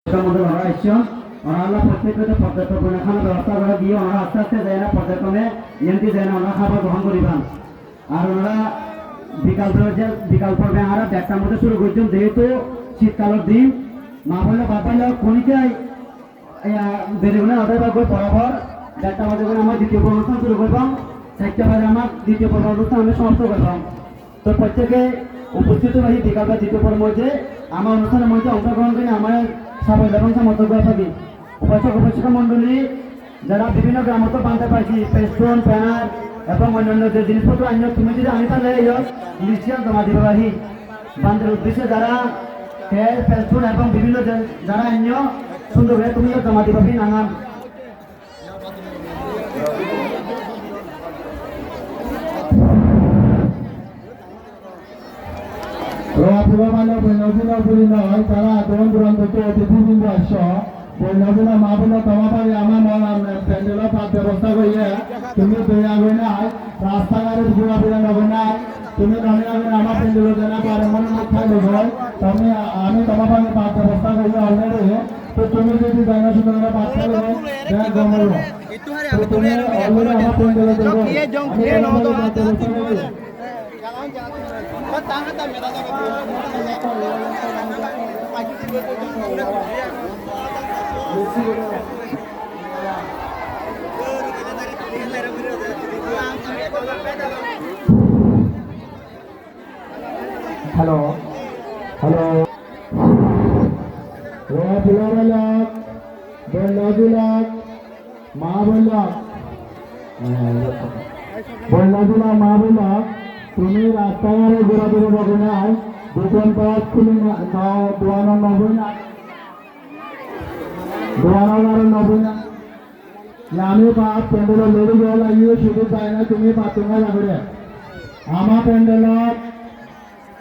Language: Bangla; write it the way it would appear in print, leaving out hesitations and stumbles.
মধ্যে ওরা আসছেন ওনারা প্রত্যেকটা পর্যটন খানা ব্যবস্থা করে দিয়ে ওনারা আস্তে আস্তে যায় না পর্যটনে এমনি যায় না ওনারা খাবার গ্রহণ করিবেন আর ওনারা বিকাল পর্বে আমরা 1টার মধ্যে শুরু করছেন যেহেতু শীতকালের দিন মা বললে বাপাইলে কোনিটাই বেরিগুলো ওদের গিয়ে বরাবর 1টার মধ্যে করে আমার দ্বিতীয় অনুষ্ঠান শুরু করবাম 4টা বাজে আমার দ্বিতীয় অনুষ্ঠান আমি সমাপ্ত করবাম তো প্রত্যেকে উপস্থিত হয়ে বিকাল বা দ্বিতীয় পর্বের মধ্যে আমার অনুষ্ঠানের মধ্যে অংশগ্রহণ করে আমার সবাই এবং সমর্থক করে থাকি উপাসক মন্ডলী যারা বিভিন্ন গ্রামত বানতে পারছি পেস্টন ব্যানার এবং অন্যান্য যে জিনিসপত্র আন্য তুমি যদি আমি তাহলে লিস্টিয়ান জমা দিতে পারি বান্ধের উদ্দেশ্যে যারা পেস্টন এবং বিভিন্ন যারা অন্য সুন্দর হয়ে তুমি জমা দিতে পারবি নানান তারা দূর দূরান্ত অতিথিবৃন্দ আসছ বন্যগুলো মা বোন তোমার পারে আমার প্যান্ডেলের ব্যবস্থা করিয়ে তুমি দয়া করে নাই রাস্তাঘাটে ঘোরাফেরা নবে নাই তুমি ননে আগে আমার প্যান্ডেল জানা পারে মনে মুখাই দেব তুমি আমি তোমার পারে ব্যবস্থা করিয়ে অলরেডি তো তুমি যদি জানা শুনে বাচ্চা দেবো দেখ গমল তো তুমি অলরেডি আমার প্যান্ডেলে দেবো হ্যালো হ্যালো বন্যাগুলাক মা বললাক মা বললাক তুমি রাস্তাঘাটে ঘোরাঘুরি পাবে না দোকানপাট খুলে দোয়ানো নবে না আমি প্যান্ডেল লেডি গিয়ে শুধু চাই না তুমি বাথরুমে যাবে আমার প্যান্ডেলত